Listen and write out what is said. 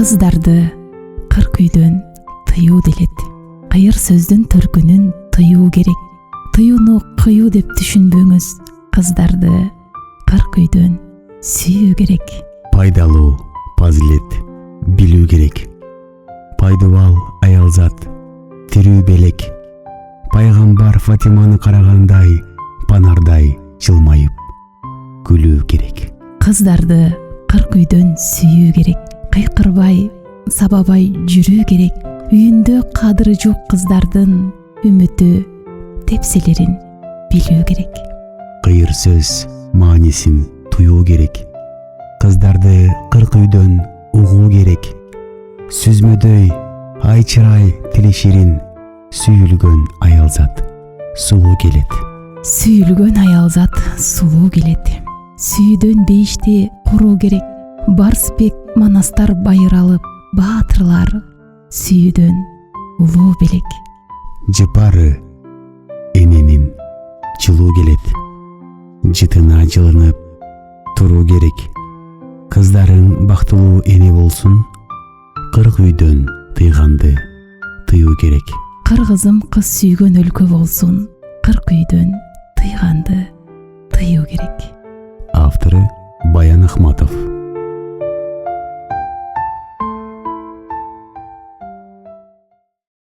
Кыздарды кырк үйдөн тыюу делет. Кайыр сөздүн төркүнүн тыюу керек. Тыюуну кыюу деп түшүнбөңүз. Кыздарды кырк үйдөн сүйүү керек. Пайдалуу, пазилет, билүү керек. Пайдубал аялзат, тирүү белек. Пайгамбар Фатиманы карагандай, панардай жылмайып күлүү керек. Кыздарды кырк үйдөн сүйүү керек. Кыйкырбай, сабабай жүрүү керек. Үйүндө кадыры жок кыздардын үмүтү, тепселерин билүү керек. Кыйыр сөз маанисин туюу керек. Кыздарды кырк үйдөн угуу керек. Сүзмөдөй ай чырай тили ширин, сүйүлгөн аялзат сулуу келет. Сүйүлгөн аялзат сулуу келет. Сүйүүдөн бейишти куруу керек. Барсбек манастар байыралып, баатырлар сүйүүдөн улуу белек. Жыпары эненин жылуу келет. Жытына жылынып туруу керек. Кыздарың бактылуу эне болсун, кырк үйдөн тыйганды тыюу керек. Кыргызым кыз сүйгөн өлкө болсун, кырк үйдөн тыйганды тыюу керек. Автору Баян Ахматов.